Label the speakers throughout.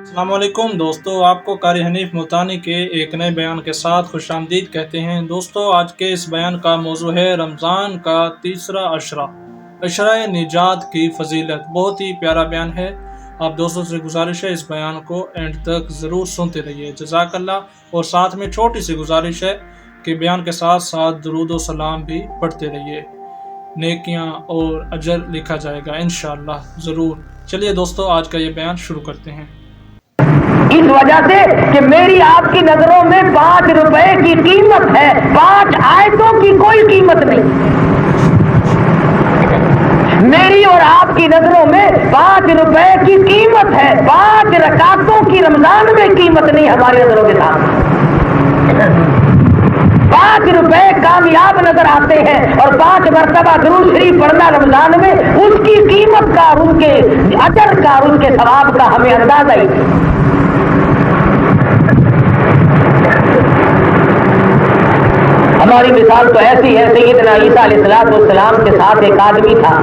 Speaker 1: السلام علیکم دوستو، آپ کو قاری حنیف ملتانی کے ایک نئے بیان کے ساتھ خوش آمدید کہتے ہیں۔ دوستو، آج کے اس بیان کا موضوع ہے رمضان کا تیسرا عشرہ، عشرہ نجات کی فضیلت۔ بہت ہی پیارا بیان ہے، آپ دوستوں سے گزارش ہے اس بیان کو اینڈ تک ضرور سنتے رہیے، جزاک اللہ۔ اور ساتھ میں چھوٹی سی گزارش ہے کہ بیان کے ساتھ ساتھ درود و سلام بھی پڑھتے رہیے، نیکیاں اور اجر لکھا جائے گا انشاءاللہ ضرور۔ چلیے دوستو، آج کا یہ بیان شروع کرتے ہیں۔
Speaker 2: اس وجہ سے کہ میری آپ کی نظروں میں 5 روپے کی قیمت ہے، 5 آیتوں کی کوئی قیمت نہیں۔ میری اور آپ کی نظروں میں 5 روپے کی قیمت ہے، 5 رکعتوں کی رمضان میں قیمت نہیں ہماری نظروں کے سامنے۔ 5 روپے کامیاب نظر آتے ہیں اور 5 مرتبہ درود شریف پڑھنا رمضان میں اس کی قیمت کا، ان کے اجر کا، ان کے ثواب کا ہمیں اندازہ ہی نہیں۔ ہماری مثال تو ایسی ہے، سیدنا عیسیٰ علیہ السلام کے ساتھ ایک آدمی تھا،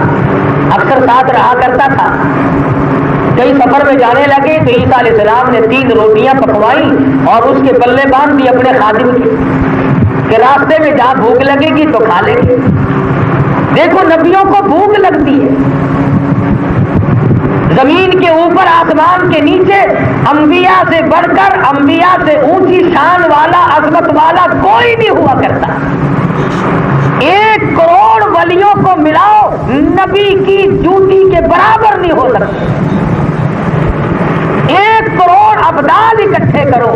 Speaker 2: اکثر ساتھ رہا کرتا تھا۔ کئی سفر میں جانے لگے تو عیسیٰ علیہ السلام نے 3 روٹیاں پکوائی اور اس کے پلے باندھ دی اپنے خادم کے کہ راستے میں جہاں بھوک لگے گی تو کھا لیں گے۔ دیکھو، نبیوں کو بھوک لگتی ہے۔ زمین کے اوپر، آسمان کے نیچے انبیاء سے بڑھ کر، انبیاء سے اونچی شان والا، عظمت والا کوئی نہیں ہوا کرتا۔ 1 کروڑ ولیوں کو ملاؤ، نبی کی جوتی کے برابر نہیں ہو سکتے۔ 1 کروڑ ابدال اکٹھے کرو،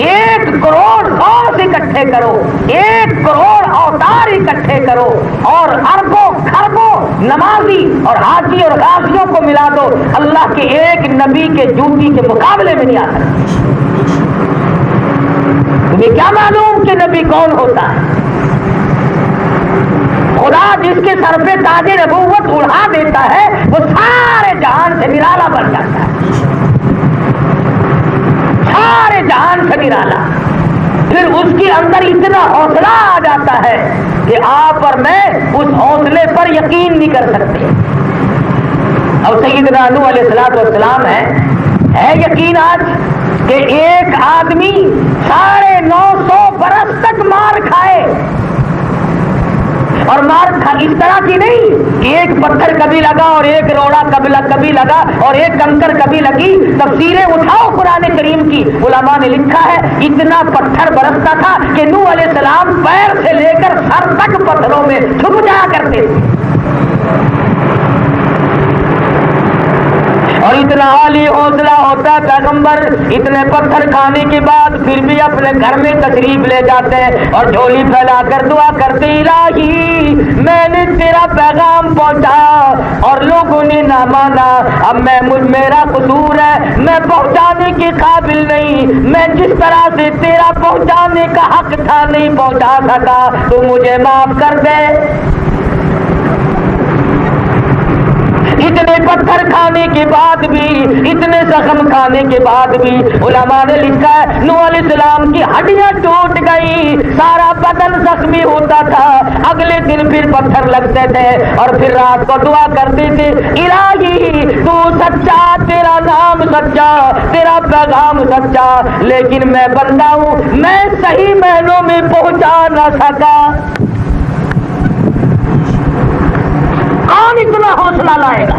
Speaker 2: 1 کروڑ غوث اکٹھے کرو، 1 کروڑ اوتار اکٹھے کرو اور اربوں خربوں نمازی اور حاجی اور غازیوں کو ملا دو، اللہ کے ایک نبی کے جوتی کے مقابلے میں نہیں آ سکتا۔ تمہیں کیا معلوم کہ نبی کون ہوتا ہے؟ خدا جس کے سر پہ تاج نبوت اڑا دیتا ہے وہ سارے جہان سے نرالا بن جاتا ہے، سارے جہان سے نرالا۔ پھر اس کے اندر اتنا حوصلہ آ جاتا ہے کہ آپ اور میں اس حوصلے پر یقین نہیں کر سکتے۔ اب سیدنا نوح علیہ السلام ہے یقین آج کہ ایک آدمی 950 برس تک مار کھائے، اور مار اس طرح کی نہیں کہ ایک پتھر کبھی لگا اور ایک روڑا کبھی لگا اور ایک کنکر کبھی لگی۔ تفسیریں اٹھاؤ قرآن کریم کی، علماء نے لکھا ہے اتنا پتھر برستا تھا کہ نوح علیہ السلام پیر سے لے کر سر تک پتھروں میں چھپ جایا کرتے تھے۔ اور اتنا عالی حوصلہ ہوتا ہے، پیغمبر اتنے پتھر کھانے کے بعد پھر بھی اپنے گھر میں تشریف لے جاتے ہیں اور جھولی پھیلا کر دعا کرتے، الہی میں نے تیرا پیغام پہنچایا اور لوگوں نے نہ مانا، اب میرا قصور ہے، میں پہنچانے کے قابل نہیں، میں جس طرح سے تیرا پہنچانے کا حق تھا نہیں پہنچا سکا، تو مجھے معاف کر دے۔ اتنے پتھر کھانے کے بعد بھی، اتنے زخم کھانے کے بعد بھی، علماء نے لکھا ہے نوح علیہ السلام کی ہڈیاں ٹوٹ گئی، سارا بدن زخمی ہوتا تھا، اگلے دن پھر پتھر لگتے تھے اور پھر رات کو دعا کرتے تھے، الہی تو سچا، تیرا نام سچا، تیرا پیغام سچا، لیکن میں بندہ ہوں، میں صحیح معنوں میں پہنچا نہ سکا۔ کون اتنا حوصلہ لائے گا؟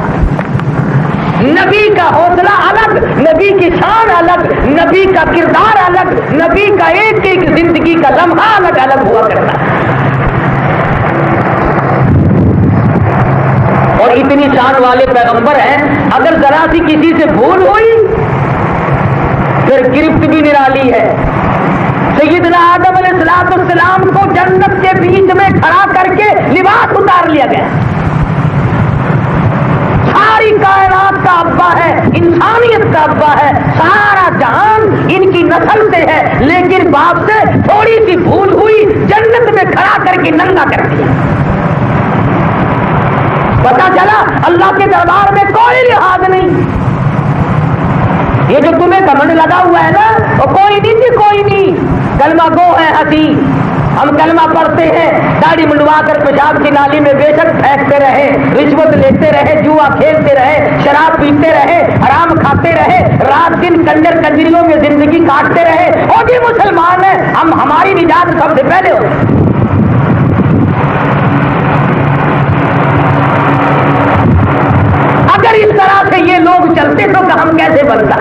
Speaker 2: نبی کا حوصلہ الگ، نبی کی شان الگ، نبی کا کردار الگ، نبی کا ایک ایک زندگی کا لمحہ الگ ہوا کرتا ہے۔ اور اتنی شان والے پیغمبر ہیں، اگر ذرا سی کسی سے بھول ہوئی پھر گرفت بھی نرالی ہے۔ سیدنا آدم علیہ السلام کو جنت کے بیچ میں کھڑا کر کے لباس اتار لیا گیا۔ ساری کائنات کا ابا ہے، انسانیت کا ابا ہے، سارا جہان ان کی نسل سے ہے، لیکن باپ سے تھوڑی سی بھول ہوئی، جنت میں کھڑا کر کے ننگا کر دیا۔ پتا چلا اللہ کے دربار میں کوئی لحاظ نہیں۔ یہ جو تمہیں گھمنڈ لگا ہوا ہے نا، وہ کوئی نہیں، کلمہ گو ہے ہنسی، ہم کلمہ پڑھتے ہیں، داڑھی منڈوا کر پیشاب کی نالی میں بے شک پھینکتے رہے، رشوت لیتے رہے، جوا کھیلتے رہے، شراب پیتے رہے، حرام کھاتے رہے، رات دن کنجر کنجریوں میں زندگی کاٹتے رہے، اور بھی مسلمان ہیں، ہماری نجات سب سے پہلے ہو۔ اگر اس طرح سے یہ لوگ چلتے تو ہم کیسے بنتا؟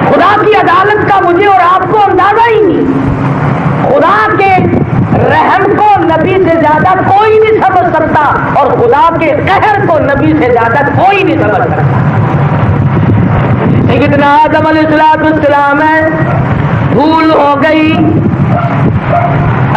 Speaker 2: خدا کی عدالت کا مجھے اور آپ کو اندازہ ہی نہیں۔ خدا کے رحم کو نبی سے زیادہ کوئی نہیں سمجھ سکتا، اور خدا کے قہر کو نبی سے زیادہ کوئی نہیں سمجھ سکتا۔ سیدنا آدم علیہ السلام ہے، بھول ہو گئی،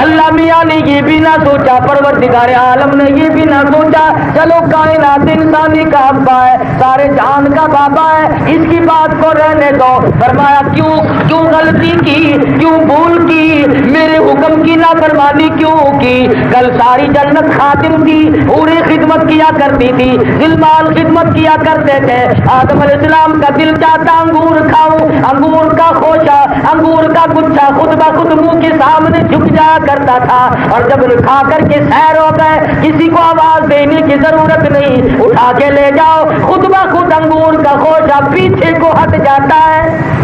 Speaker 2: اللہ میاں نے یہ بھی نہ سوچا، پروردگار عالم نے یہ بھی نہ سوچا چلو کائنات انسانی کا ابا ہے، سارے جہان کا بابا ہے، اس کی بات کو رہنے دو۔ فرمایا کیوں غلطی کی، کیوں بھول کی، میرے حکم کی نافرمانی کیوں کی؟ کل ساری جنت خادم تھی، پوری خدمت کیا کرتی تھی، ذلمال خدمت کیا کرتے تھے۔ آدم علیہ السلام کا دل چاہتا انگور کھاؤں، انگور کا خوشہ، انگور کا گچھا خود بخود منہ کے سامنے جھک جا کرتا تھا، اور جب کھا کر کے سیر ہو گئے، کسی کو آواز دینے کی ضرورت نہیں، اٹھا کے لے جاؤ، خود بخود انگور کا خوشہ پیچھے کو ہٹ جاتا ہے۔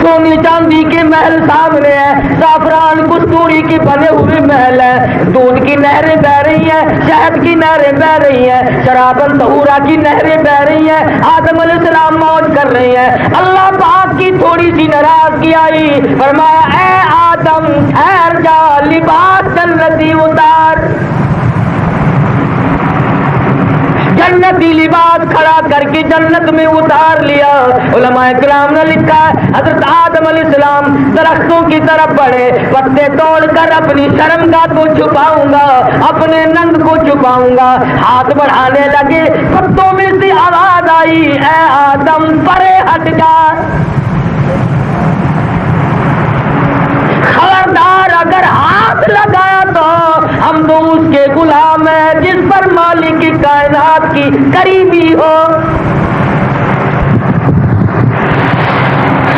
Speaker 2: سونی چاندی کے محل سامنے ہے، زعفران کستوری کی بنے ہوئے محل ہے، دودھ کی نہریں بہ رہی ہیں، شہد کی نہریں بہ رہی ہیں، شرابن طہورا کی نہریں بہ رہی ہیں، آدم علیہ السلام موج کر رہے ہیں۔ اللہ پاک کی تھوڑی سی ناراضگی آئی، فرمایا اے آدم ٹھہر جا، لباس جنتی اتار۔ جنتی لباس کھڑا کر کے جنت میں اتار لیا۔ علماء کرام نے لکھا ہے حضرت آدم علیہ السلام درختوں کی طرف بڑھے، پتے توڑ کر اپنی شرمگاہ کو چھپاؤں گا، اپنے ننگ کو چھپاؤں گا، ہاتھ بڑھانے لگے، پتوں میں سے آواز آئی اے آدم پرے ہٹ جا، خبردار اگر ہاتھ لگایا تو ہم تو اس کے غلام ہیں جس پر مالک کی کائنات کی قریبی ہو۔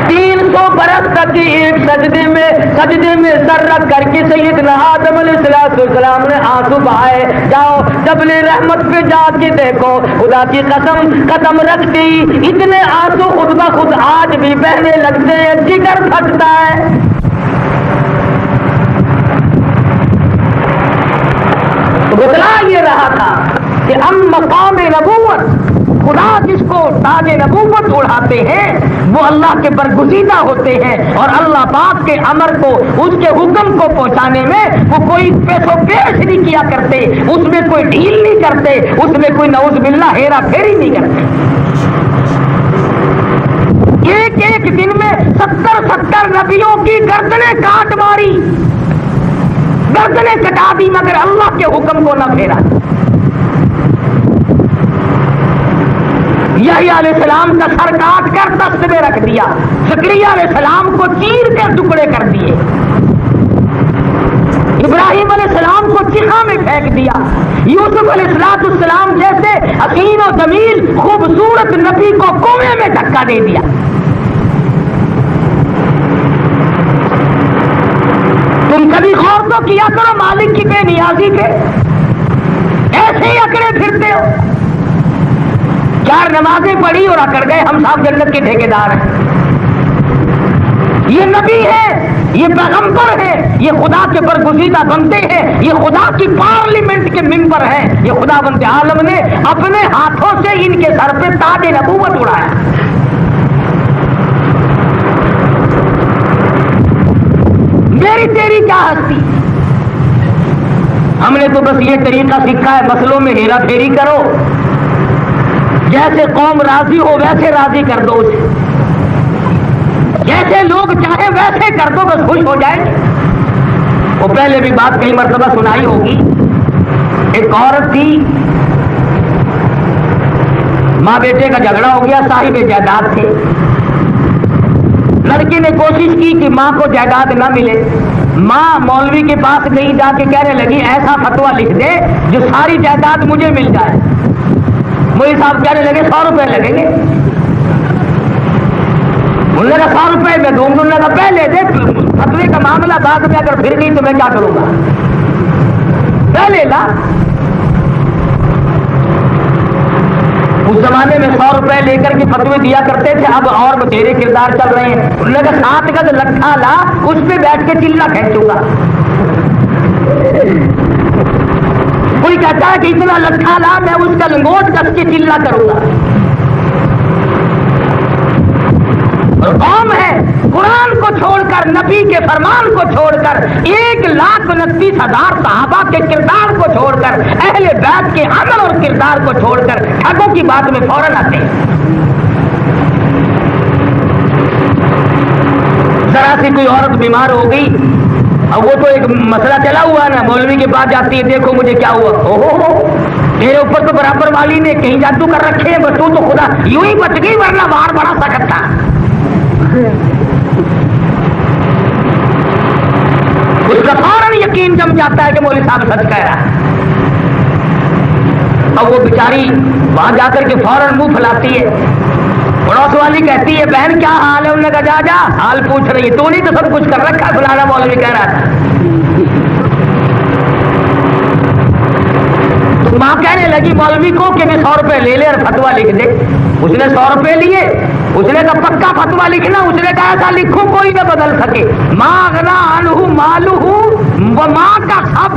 Speaker 2: 300 برس تک ایک سجدے میں سر رکھ کر کے سیدنا آدم علیہ السلام نے آنسو بہائے۔ جاؤ جبل رحمت پہ جا کے دیکھو، خدا کی قسم رکھ دی، اتنے آنسو خود بخود آج بھی بہنے لگتے ہیں، جگر پھٹتا ہے۔ بتلا یہ رہا تھا کہ ہم مقام نبوت، خدا جس کو تاج نبوت اڑاتے ہیں وہ اللہ کے برگزیدہ ہوتے ہیں، اور اللہ پاک کے امر کو، اس کے حکم کو پہنچانے میں وہ کوئی پیسو پیش نہیں کیا کرتے، اس میں کوئی ڈھیل نہیں کرتے، اس میں کوئی نعوذ باللہ ہیرا پھیری نہیں کرتے۔ ایک دن میں 70 نبیوں کی گردنیں کاٹ ماری، گردنیں کٹا دی، مگر اللہ کے حکم کو نہ پھیرا۔ یحییٰ علیہ السلام کا سر کاٹ کر دست میں رکھ دیا، زکریا علیہ السلام کو چیر کر ٹکڑے کر دیے، ابراہیم علیہ السلام کو چیخا میں پھینک دیا، یوسف علیہ السلام جیسے حسین و جمیل خوبصورت نبی کو کنویں میں دھکا دے دیا۔ تم کبھی غور تو کیا کرو مالک کی بے نیازی پہ، ایسے ہی اکڑے پھرتے ہو۔ 4 نمازیں پڑھی اور اکڑ گئے، ہم صاحب جنت کے ٹھیکیدار ہیں۔ یہ نبی ہے، یہ پیغمبر ہے، یہ خدا کے برگزیدہ بندے ہیں، یہ خدا کی پارلیمنٹ کے ممبر ہیں، یہ خدا بند عالم نے اپنے ہاتھوں سے ان کے سر پہ تاج نبوت اڑایا۔ میری تیری کیا ہستی؟ ہم نے تو بس یہ طریقہ سیکھا ہے، مسئلوں میں ہیرا پھیری کرو، جیسے قوم راضی ہو ویسے راضی کر دو اسے، جیسے لوگ چاہے ویسے کر دو، بس خوش ہو جائے۔ وہ پہلے بھی بات کئی مرتبہ سنائی ہوگی، ایک عورت تھی، ماں بیٹے کا جھگڑا ہو گیا، صاحب جائیداد تھے، لڑکی نے کوشش کی کہ ماں کو جائیداد نہ ملے، ماں مولوی کے پاس گئی، جا کے کہنے لگی ایسا فتویٰ لکھ دے جو ساری جائیداد مجھے مل جائے۔ مولوی صاحب کہنے لگے 100 روپے لگیں گے۔ انہوں نے کہا 100 روپے میں دوں گا. انہوں نے کہا پہلے دے, فتوے کا معاملہ بعد میں اگر پھر گئی تو میں کیا کروں گا, پہلے لا. اس زمانے میں 100 روپے لے کر کے فتوے دیا کرتے تھے, اب اور بتیرے کردار چل رہے ہیں. انہوں نے کہا 7 گز لٹھا لا, اس پہ بیٹھ کے چلا کھینچوں گا. کوئی کہتا ہے کہ اتنا لٹھا لا, میں اس کا لنگوٹ کس کے چلا کروں گا. اور قوم ہے قرآن کو چھوڑ کر, نبی کے فرمان کو چھوڑ کر, 1,29,000 صحابہ کے کردار کو چھوڑ کر, اہل بیت کے عمل اور کردار کو چھوڑ کر ٹھگوں کی بات میں فوراً آتے ہیں. ذرا سی کوئی عورت بیمار ہو گئی, اب وہ تو ایک مسئلہ چلا ہوا نا, مولوی کے پاس جاتی ہے, دیکھو مجھے کیا ہوا, میرے اوپر تو برابر والی نے کہیں جادو کر رکھے ہیں, بس تو خدا یوں ہی بچ گئی, ورنہ وار بڑا سخت تھا. اس کا فوراً یقین جم جاتا ہے کہ مولوی صاحب سچ کہہ رہا ہے. اب وہ بیچاری وہاں جا کر کے فوراً منہ پھیلاتی ہے. پڑوس والی کہتی ہے بہن کیا حال ہے, انہوں نے کہا جا جا حال پوچھ رہی ہے, تو نہیں تو سب کچھ کر رکھا ہے, فلانا مولوی کہہ رہا تھا. تو ماں کہنے لگی مولوی کو کہ بھی 100 روپے لے لے اور فتوا لکھ دے. اس نے 100 روپے لیے, اس نے کہا پکا فتوا لکھنا. اس نے کہا ایسا لکھو کوئی نہ بدل سکے. ماں اغنا عنہ مالہ, وہ ماں کا سب,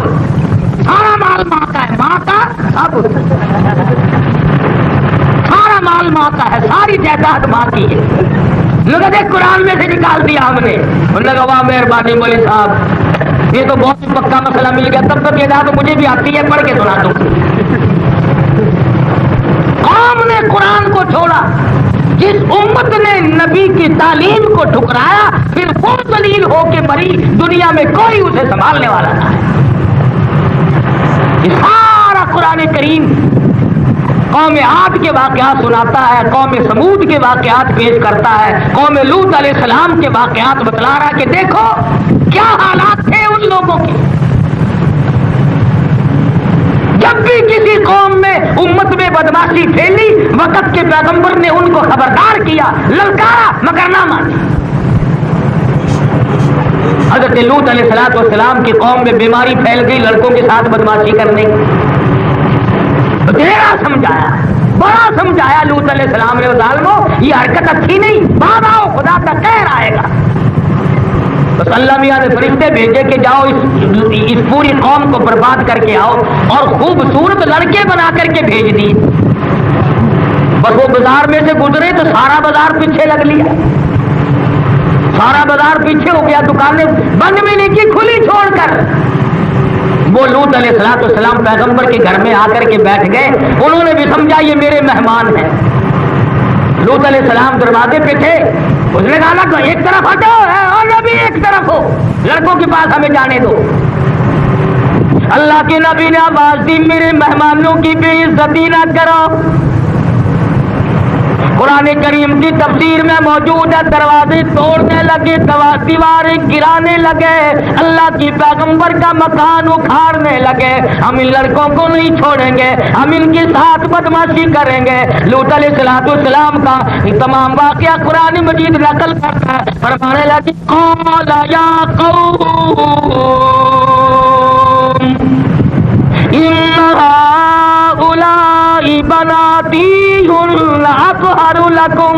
Speaker 2: سارا مال ماں کا ہے, ماں کا سب, سارا مال ماں کا ہے, ساری جائیداد ماں کی ہے. لوگ دیکھ قرآن میں سے نکال دیا ہم نے. انہوں نے کہا واہ مہربانی مولوی صاحب, یہ تو بہت ہی پکا مسئلہ مل گیا. تب تک یہ تو مجھے بھی آتی ہے, پڑھ کے سنا دو. قوم نے قرآن کو چھوڑا, جس امت نے نبی کی تعلیم کو ٹھکرایا, پھر وہ ذلیل ہو کے مری, دنیا میں کوئی اسے سنبھالنے والا نہ ہے. سارا قرآن کریم قوم عاد کے واقعات سناتا ہے, قوم سمود کے واقعات پیش کرتا ہے, قوم لوط علیہ السلام کے واقعات بتلا رہا کہ دیکھو کیا حالات تھے ان لوگوں کے. جب بھی کسی قوم میں امت میں بدماشی پھیلی, وقت کے پیغمبر نے ان کو خبردار کیا, للکارا, مگر نہ مانی. حضرت لوط علیہ السلام کی قوم میں بیماری پھیل گئی لڑکوں کے ساتھ بدماشی کرنے کی. ڈیرا سمجھایا, بڑا سمجھایا لوط علیہ السلام نے, ظالمو یہ حرکت اچھی نہیں, بعد آؤ خدا کا قہر آئے گا. بس اللہ میاں نے فرشتے بھیجے کہ جاؤ اس پوری قوم کو برباد کر کے آؤ, اور خوبصورت لڑکے بنا کر کے بھیج دی. بس وہ بازار میں سے گزرے تو سارا بازار پیچھے لگ لیا, سارا بازار پیچھے ہو گیا, دکانیں بند بھی نہیں کی, کھلی چھوڑ کر. وہ لوط علیہ السلام پیغمبر کے گھر میں آ کر کے بیٹھ گئے. انہوں نے بھی سمجھا یہ میرے مہمان ہیں. لوط علیہ السلام دروازے پہ تھے, اس نے کہا تو ایک طرف ہٹو, اور نبی ایک طرف ہو, لڑکوں کے پاس ہمیں جانے دو. اللہ کے نبی نے آواز دی میرے مہمانوں کی بے عزتی نہ کرو. قرآن کریم کی تفسیر میں موجود ہے, دروازے توڑنے لگے, دیواریں گرانے لگے, اللہ کی پیغمبر کا مکان اکھاڑنے لگے. ہم ان لڑکوں کو نہیں چھوڑیں گے, ہم ان کے ساتھ بدماشی کریں گے. لوط علیہ السلام کا تمام واقعہ قرآن مجید نقل کرتا ہے, فرمانے لگے قال یا قوم ان هؤلاء بناتی اطہر لکم.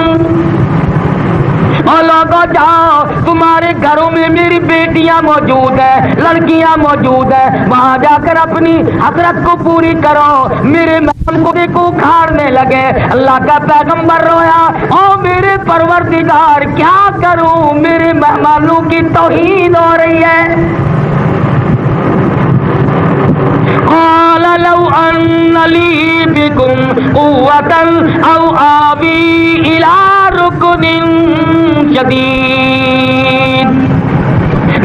Speaker 2: اور لوگوں جاؤ, تمہارے گھروں میں میری بیٹیاں موجود ہیں, لڑکیاں موجود ہیں, وہاں جا کر اپنی حسرت کو پوری کرو. میرے محل کو اکھاڑنے لگے. اللہ کا پیغمبر رویا, او میرے پروردگار کیا کروں, میرے مہمانوں کی توہین ہو رہی ہے. قال لو ان لی بکم قوة او آوی الى رکن شدید.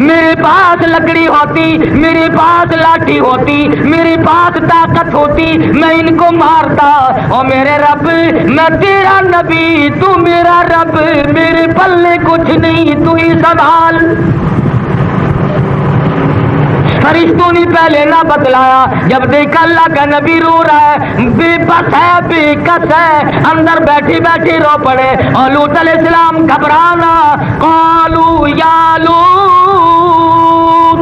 Speaker 2: میرے پاس لکڑی ہوتی, میرے پاس لاٹھی ہوتی, میرے پاس طاقت ہوتی, میں ان کو مارتا. او میرے رب, میں تیرا نبی, تو میرا رب, میرے پلے کچھ نہیں, تو ہی سنبھال. فرشتوں نے پہلے نہ بتلایا، جب دیکھا اللہ کا نبی رو رہا ہے، بے بس ہے، بے کس ہے، اندر بیٹھی بیٹھی رو پڑے، اور لوط علیہ السلام گھبرانا، قالوا یا لوط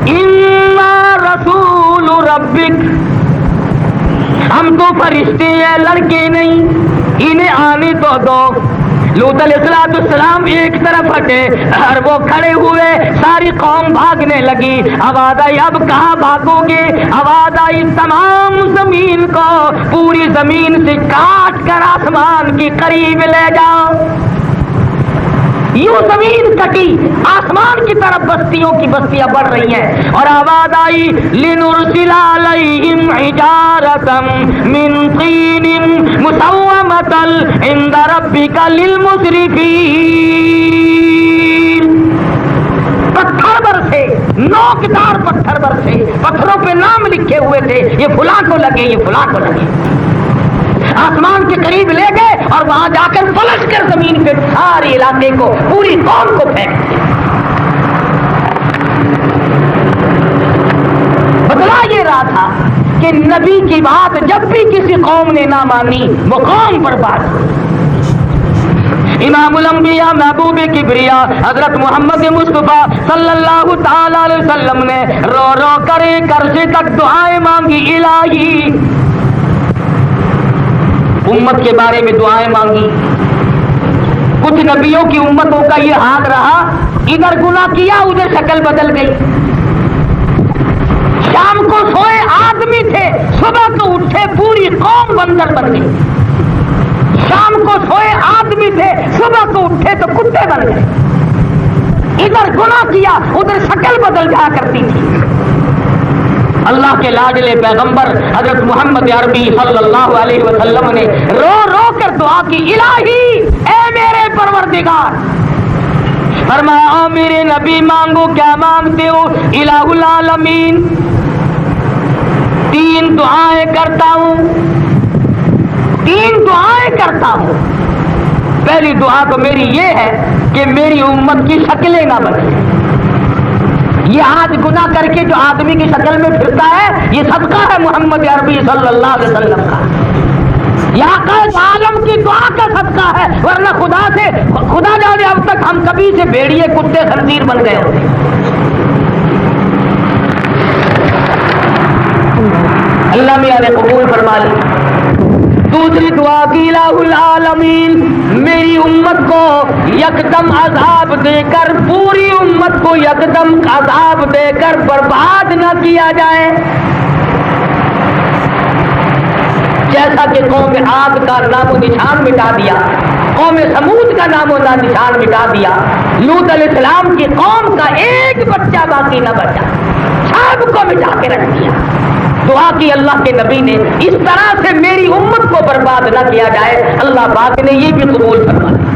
Speaker 2: انا رسول ربک، ہم تو فرشتے ہیں، لڑکے نہیں، انہیں آنے تو دو۔ لوط علیہ السلام ایک طرف ہٹے اور وہ کھڑے ہوئے، ساری قوم بھاگنے لگی۔ آواز آئی اب کہاں بھاگو گے؟ آواز آئی تمام زمین کو پوری زمین سے کاٹ کر آسمان کے قریب لے جاؤ۔ یوں زمین کٹی، آسمان کی طرف بستیوں کی بستیاں بڑھ رہی ہیں، اور آواز آئی لنرسل علیہم حجارۃ من طین مسومۃ عند ربک للمسرفین۔ پتھر برسے، نوکدار پتھر برسے، پتھروں پہ نام لکھے ہوئے تھے، یہ فلاں کو لگے، یہ فلاں کو لگے۔ آسمان کے قریب لے گئے اور وہاں جا کر پلٹ کر زمین پہ سارے علاقے کو، پوری قوم کو پھینک دیا۔ بتلا یہ رہا تھا کہ نبی کی بات جب بھی کسی قوم نے نہ مانی وہ قوم برباد ہوئی۔ امام الانبیاء محبوب کبریا حضرت محمد مصطفیٰ صلی اللہ تعالی علیہ وسلم نے رو رو کر ایک عرصے تک دعائیں مانگی، الہی، امت کے بارے میں دعائیں مانگی۔ کچھ نبیوں کی امتوں کا یہ حال رہا، ادھر گناہ کیا ادھر شکل بدل گئی۔ شام کو سوئے آدمی تھے، صبح کو اٹھے پوری قوم بندر بن گئی۔ شام کو سوئے آدمی تھے، صبح کو اٹھے تو کتے بن گئے۔ ادھر گناہ کیا ادھر شکل بدل جا کرتی تھی۔ اللہ کے لاڈلے پیغمبر حضرت محمد عربی صلی اللہ علیہ وسلم نے رو رو کر دعا کی، الہی اے میرے پروردگار، فرمایا او میرے نبی مانگو کیا مانگتے ہو؟ الہ العالمین، تین دعائیں کرتا ہوں، تین دعائیں کرتا ہوں۔ پہلی دعا تو میری یہ ہے کہ میری امت کی شکلیں نہ بدلیں۔ یہ آج گناہ کر کے جو آدمی کی شکل میں پھرتا ہے یہ صدقہ ہے محمد عربی صلی اللہ علیہ وسلم کا، یہ آقا عالم کی دعا کا صدقہ ہے، ورنہ خدا جانے اب تک ہم کبھی سے بھیڑیے کتے خنزیر بن گئے ہوتے۔ اللہ میاں نے قبول فرما لی۔ دوسری دعا کی الہ العالمین، میری امت کو یکدم عذاب دے کر، پوری امت کو یکدم عذاب دے کر برباد نہ کیا جائے، جیسا کہ قوم عاد کا نام و نشان مٹا دیا، قوم سمود کا نام و نشان مٹا دیا، لوط علیہ السلام کی قوم کا ایک بچہ باقی نہ بچا، سب کو مٹا کے رکھ دیا۔ دعا کی اللہ کے نبی نے، اس طرح سے میری امت کو برباد نہ کیا جائے۔ اللہ پاک نے یہ بھی قبول فرما لیا۔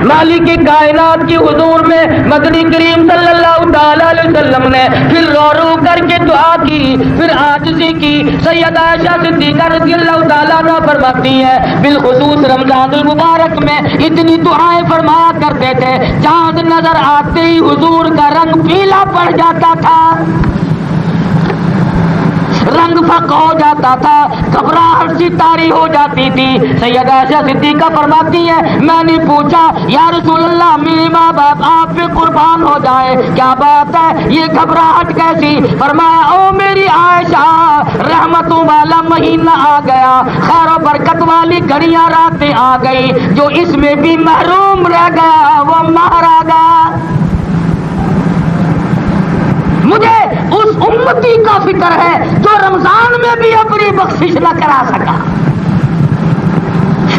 Speaker 2: مالک کائنات کی حضور میں مدنی کریم صلی اللہ تعالی علیہ وسلم نے پھر رو رو کر کے دعا کی، پھر عاجزی کی۔ سیدہ عائشہ صدیقہ رضی اللہ تعالیٰ عنہ فرماتی ہے بالخصوص رمضان المبارک میں اتنی دعائیں فرمایا کرتے تھے، چاند نظر آتے ہی حضور کا رنگ پیلا پڑ جاتا تھا، رنگ فق ہو جاتا تھا، گھبراہٹ سی طاری ہو جاتی تھی۔ سیدہ عائشہ صدیقہ فرماتی ہے میں نے پوچھا یا رسول اللہ میرے ماں باپ آپ پہ قربان ہو جائے، کیا بات ہے یہ گھبراہٹ کیسی؟ فرمایا او میری عائشہ، رحمتوں والا مہینہ آ گیا، خیر و برکت والی گھڑیاں راتیں آ گئی، جو اس میں بھی محروم رہ گیا وہ مہر آ گیا۔ مجھے اس امتی کا فکر ہے جو رمضان میں بھی اپنی بخشش نہ کرا سکا،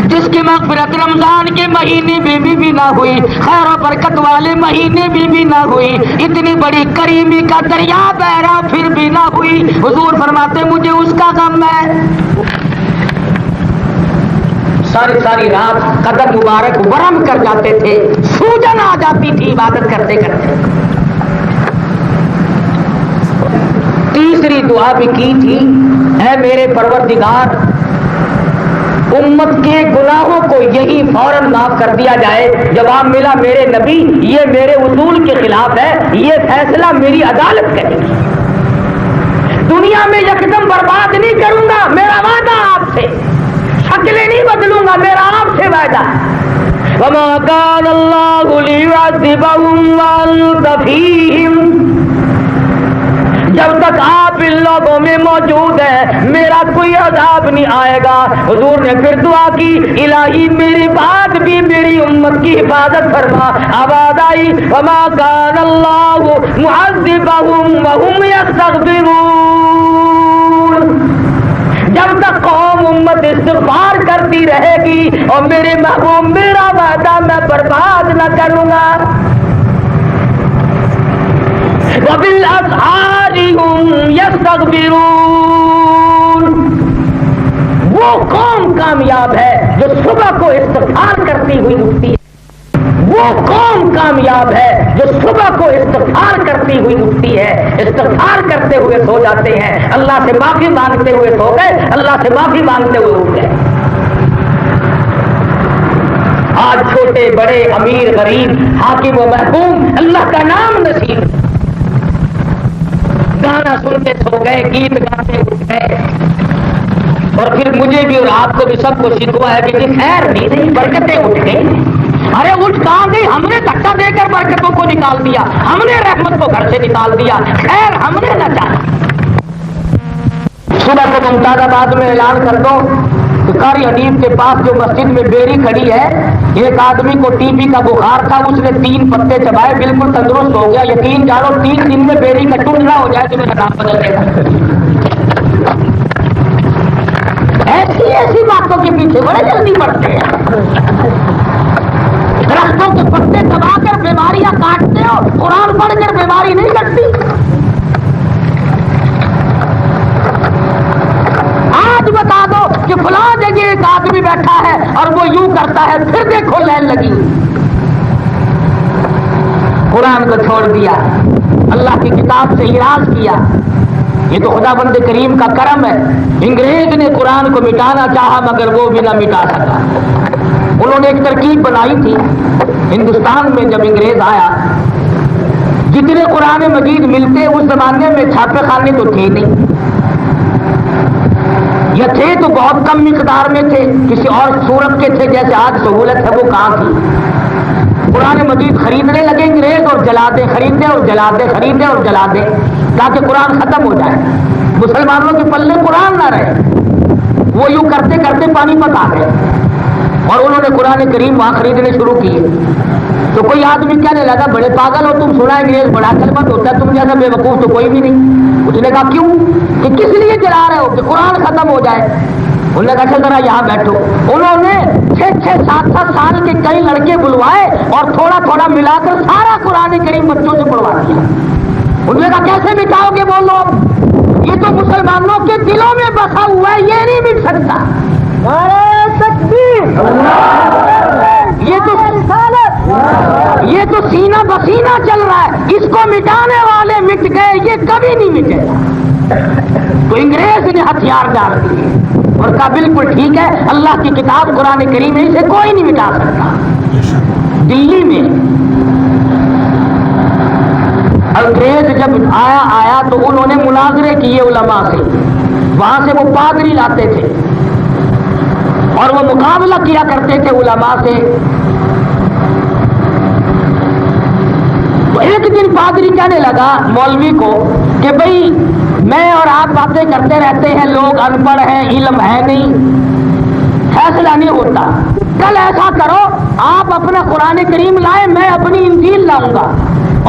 Speaker 2: جس کی مغفرت رمضان کے مہینے میں بھی نہ ہوئی، خیر و برکت والے مہینے میں بھی نہ ہوئی، اتنی بڑی کریمی کا دریا بہ رہا پھر بھی نہ ہوئی۔ حضور فرماتے مجھے اس کا غم ہے۔ ساری ساری رات قدم مبارک ورم کر جاتے تھے، سوجن آ جاتی تھی عبادت کرتے کرتے۔ تیسری دعا بھی کی تھی، اے میرے پروردگار امت کے گناہوں کو یہی فوراً معاف کر دیا جائے. جواب ملا میرے نبی یہ میرے اصول کے خلاف ہے, یہ فیصلہ میری عدالت کرے گی. دنیا میں یکدم برباد نہیں کروں گا, میرا وعدہ آپ سے. شکلیں نہیں بدلوں گا, میرا آپ سے وعدہ. وما كان الله ليعذبهم وأنت فيهم, جب تک آپ ان لوگوں میں موجود ہیں میرا کوئی عذاب نہیں آئے گا. حضور نے پھر دعا کی, الہی میری بات بھی میری امت کی حفاظت فرما. آواز آئی وما كان الله معذبهم وهم يستغفرون. جب تک قوم امت استغفار کرتی رہے گی اور میرے محبوب میرا وعدہ میں برباد نہ کروں گا. وبالاسحار هم يستغفرون. وہ قوم کامیاب ہے جو صبح کو استغفار کرتی ہوئی اٹھتی ہے. وہ قوم کامیاب ہے جو صبح کو استغفار کرتی ہوئی اٹھتی ہے, استغفار کرتے ہوئے سو جاتے ہیں, اللہ سے معافی مانگتے ہوئے سو گئے, اللہ سے معافی مانگتے ہوئے اٹھ گئے. آج چھوٹے بڑے امیر غریب حاکم و محکوم اللہ کا نام نصیب, گانا سنتے سو گئے, گیت گاتے اٹھ گئے. اور پھر مجھے بھی اور آپ کو بھی سب کو شکوا ہے کہ خیر نہیں, برکتیں اٹھ گئی. ارے اٹھ کہاں گئی, ہم نے دھکا دے کر برکتوں کو نکال دیا, ہم نے رحمت کو گھر سے نکال دیا, خیر ہم نے نہ چاہا. صبح کو ممتاز آباد میں اعلان کر دو کہ قاری حنیف کے پاس جو مسجد میں بیری کھڑی ہے, ایک آدمی کو ٹی بی کا بخار تھا, اس نے 3 پتے چبائے, بالکل تندرست ہو گیا. یقین جانو 3 دن میں بیری کا ٹنڈا ہو جائے تو میرا نام بدل دے گا. ایسی باتوں کے پیچھے بڑے جلدی پڑتے ہیں. درختوں کے پتے دبا کر بیماریاں کاٹتے ہو, قرآن پڑھ کر بیماری نہیں کٹتی. آج بتا دو کہ فلاں جگہ ایک آدمی بیٹھا ہے اور وہ یوں کرتا ہے, پھر دیکھو لائن لگی. قرآن کو چھوڑ دیا, اللہ کی کتاب سے اعراض کیا. یہ تو خدا بند کریم کا کرم ہے. انگریز نے قرآن کو مٹانا چاہا مگر وہ بھی نہ مٹا سکا. انہوں نے ایک ترکیب بنائی تھی ہندوستان میں. جب انگریز آیا, جتنے قرآن مجید ملتے اس زمانے میں چھاپے خانے تو تھے نہیں, یا تھے تو بہت کم مقدار میں تھے, کسی اور صورت کے تھے جیسے آج سہولت ہے وہ کہاں تھی. قرآن مجید خریدنے لگے انگریز اور جلا دے, خریدے اور جلا دے, خریدے اور جلا دے, تاکہ قرآن ختم ہو جائے, مسلمانوں کے پلے قرآن نہ رہے. وہ یوں کرتے کرتے پانی پت آ گئے اور انہوں نے قرآن کریم وہاں خریدنے شروع کیے. تو کوئی آدمی کہنے لگا بڑے پاگل ہو تم, سنا انگریز بڑا کلمت ہوتا ہے, تم جیسا بے وقوف تو کوئی بھی نہیں. اس نے کہا کیوں, کہ کس لیے جلا رہے ہو, کہ قرآن ختم ہو جائے. انہوں نے کہا اچھا ذرا یہاں بیٹھو. انہوں نے 6-6, 7-7 سال کے کئی لڑکے بلوائے اور تھوڑا تھوڑا ملا کر سارا قرآن کریم بچوں سے پڑھوا دیا. انہوں نے کہا کیسے مٹاؤ گے بولو, یہ تو مسلمانوں کے دلوں میں بسا ہوا ہے, یہ نہیں مٹ سکتا. یہ تو سینہ بسینہ چل رہا ہے, اس کو مٹانے والے مٹ گئے, یہ کبھی نہیں مٹے گا. تو انگریز نے ہتھیار ڈال دیے اور کہا بالکل ٹھیک ہے, اللہ کی کتاب قرآن کریم ہے, اسے کوئی نہیں مٹا سکتا. دلی میں انگریز جب آیا تو انہوں نے مناظرے کیے علماء سے. وہاں سے وہ پادری لاتے تھے اور وہ مقابلہ کیا کرتے تھے علماء سے. تو ایک دن پادری کہنے لگا مولوی کو کہ بھئی میں اور آپ باتیں کرتے رہتے ہیں, لوگ ان پڑھ ہیں, علم ہے نہیں, فیصلہ نہیں ہوتا. کل ایسا کرو آپ اپنا قرآن کریم لائیں, میں اپنی انجیل لاؤں گا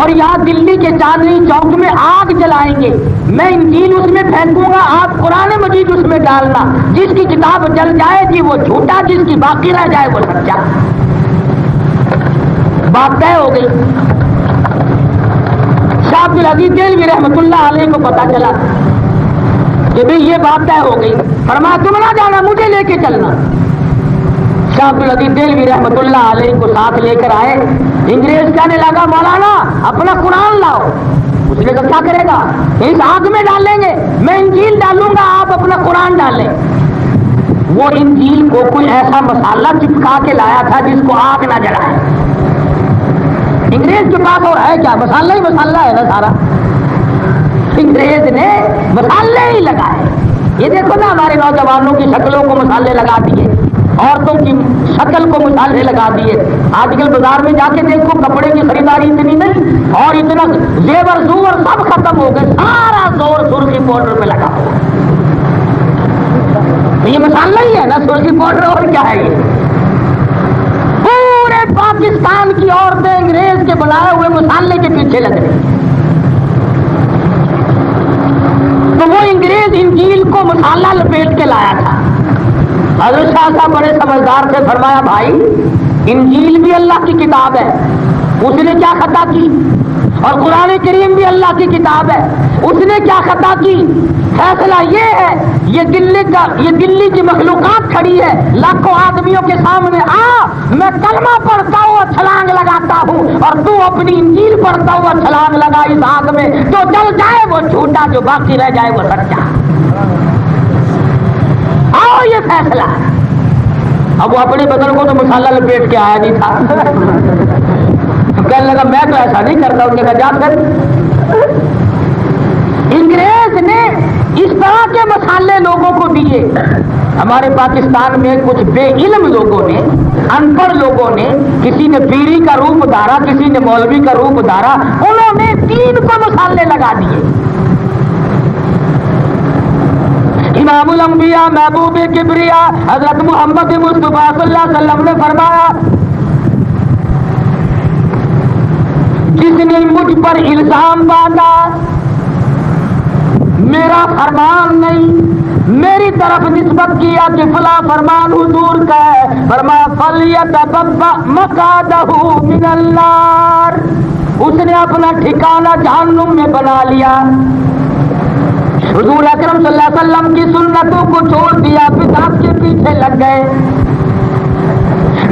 Speaker 2: اور یہاں دلی کے چاندنی چوک میں آگ جلائیں گے, میں انجیل اس میں پھینکوں گا, آپ قرآن مجید اس میں ڈالنا. جس کی کتاب جل جائے گی وہ جھوٹا, جس کی باقی رہ جائے وہ سچا. بات طے ہو گئی. شاہ عبد العزیز دہلوی رحمۃ اللہ علیہ کو پتا چلا کہ بھئی یہ بات طے ہو گئی. فرمایا تم نہ جانا, مجھے لے کے چلنا. شاہ عبد العزیز دہلوی رحمۃ اللہ علیہ کو ساتھ لے کر آئے. انگریز کہنے لگا مولانا اپنا قرآن لاؤ. اس نے کہا کیا کرے گا, اس آگ میں ڈال لیں گے, میں انجیل ڈالوں گا, آپ اپنا قرآن ڈالیں. وہ انجیل کو کوئی ایسا مسالہ چپکا کے لایا تھا جس کو آگ نہ جلائے. انگریز کے پاس اور ہے کیا؟ مسالہ ہی مسالہ ہے نا سارا. انگریز نے مسالے ہی لگائے. یہ دیکھو نا ہمارے نوجوانوں کی شکلوں کو مسالے لگا دیے, عورتوں کی شکل کو مسالے لگا دیے. آج کل بازار میں جا کے دیکھو کپڑے کی خریداری اتنی نہیں, اور اتنا زیور زور سب ختم ہو گئے, سارا زور سرخی پاؤڈر پہ لگا ہوا. یہ مسالہ ہی ہے نا سرخی پاؤڈر, اور کیا ہے یہ؟ پورے پاکستان کی عورتیں انگریز کے بنائے ہوئے مسالے کے پیچھے لگ رہی. تو وہ انگریز انجیل کو مسالہ لپیٹ کے لایا تھا. حضرت شاہ صاحب بڑے سمجھدار سے فرمایا, بھائی انجیل بھی اللہ کی کتاب ہے, اس نے کیا خطا کی؟ اور قرآن کریم بھی اللہ کی کتاب ہے, اس نے کیا خطا کی؟ فیصلہ یہ ہے, یہ دلی کی مخلوقات کھڑی ہے لاکھوں آدمیوں کے سامنے, میں کلمہ پڑھتا ہوا چھلانگ لگاتا ہوں اور تو اپنی انجیل پڑھتا ہوا چھلانگ لگا اس آگ میں, جو جل جائے وہ جھوٹا, جو باقی رہ جائے وہ سچا. آؤ یہ فیصلہ. اب وہ اپنے بدن کو تو مسالہ لپیٹ کے آیا نہیں تھا. کہنے لگا میں تو ایسا نہیں کرتا. ان نے کہا جا کر. انگریز نے اس طرح کے مسالے لوگوں کو دیے. ہمارے پاکستان میں کچھ بے علم لوگوں نے, ان پڑھ لوگوں نے, کسی نے پیری کا روپ دھارا, کسی نے مولوی کا روپ دھارا, انہوں نے دین کو مسالے لگا دیے. امام الانبیاء محبوب کبریا حضرت محمد مصطفیٰ صلی اللہ علیہ وسلم نے فرمایا, جس نے مجھ پر الزام باندھا, میرا فرمان نہیں, میری طرف نسبت کیا کہ فلاں فرمان حضور کا ہے, فرمایا فَلْيَتَبَوَّأْ مَقْعَدَهُ مِنَ النَّارِ, اس نے اپنا ٹھکانہ جہنم میں بنا لیا. حضور اکرم صلی اللہ علیہ وسلم کی سنتوں کو چھوڑ دیا, بدعت کے پیچھے لگ گئے.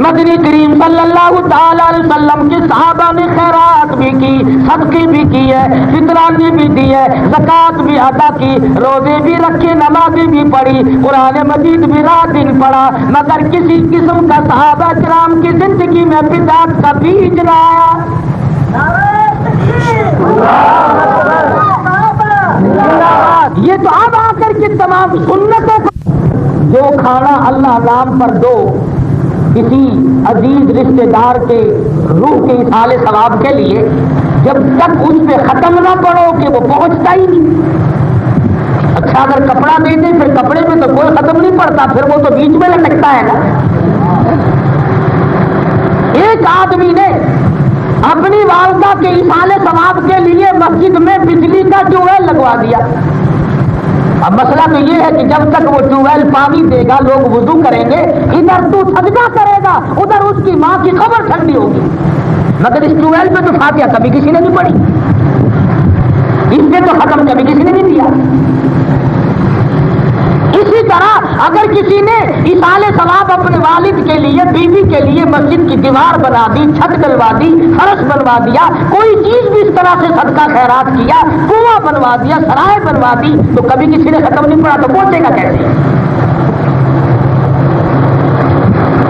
Speaker 2: مدنی کریم صلی اللہ تعالی علیہ وسلم کے صحابہ نے خیرات بھی کی, صدقے بھی کی ہے, فطرانی بھی دی ہے, زکوٰۃ بھی ادا کی, روزے بھی رکھے, نمازیں بھی پڑھی, قرآن مجید بھی رات دن پڑھا, مگر کسی قسم کا صحابہ کرام کی زندگی میں بدعت کا بیج نہ آیا. یہ تو اب آ کر کے تمام سنتوں کو, جو کھانا اللہ نام پر دو کسی عزیز رشتے دار کے روح کے اصالے ثواب کے لیے, جب تک اس پہ ختم نہ پڑو کہ وہ پہنچتا ہی نہیں. اچھا اگر کپڑا دے دیں پھر کپڑے پہ تو کوئی ختم نہیں پڑتا, پھر وہ تو بیچ میں لٹکتا ہے نا. ایک آدمی نے اپنی والدہ کے اصالے ثواب کے لیے مسجد میں بجلی کا ٹیوب ویل لگوا دیا. اب مسئلہ تو یہ ہے کہ جب تک وہ ٹیوب ویل پانی دے گا, لوگ وضو کریں گے, ادھر تو سجدہ کرے گا, ادھر اس کی ماں کی قبر ٹھنڈی ہوگی. مگر اس ٹیوب ویل پہ تو فاتحہ کبھی کسی نے نہیں پڑھی, اس پہ تو ختم کبھی کسی نے نہیں دیا. اسی طرح اگر کسی نے اصالے ثواب اپنے والد کے لیے, بیوی کے لیے مسجد کی دیوار بنا دی, چھت ڈلوا دی, فرش بنوا دیا, کوئی چیز بھی اس طرح سے صدقہ خیرات کیا, کنواں بنوا دیا, سرائے بنوا دی, تو کبھی کسی نے ختم نہیں پڑا, تو پہنچے گا کیسے؟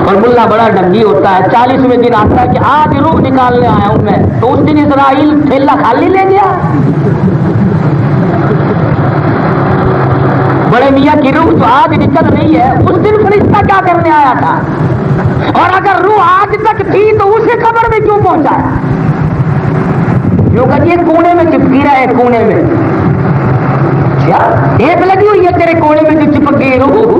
Speaker 2: اور ملا بڑا ڈنگی ہوتا ہے, 40ویں دن آتا ہے کہ آج روح نکالنے آیا ہوں میں, تو اس دن اسرائیل ٹھیلا خالی لے گیا. بڑے میاں کی روح تو آج نکل رہی ہے, اس دن فرشتہ کیا کرنے آیا تھا؟ اور اگر روح آج تک تھی تو اسے قبر میں کیوں پہنچایا؟ یوں کہ یہ کونے میں چپکی رہا ہے, کونے میں کیا ایک لگی ہوئی ہے تیرے کونے میں جو چپک گئی روح.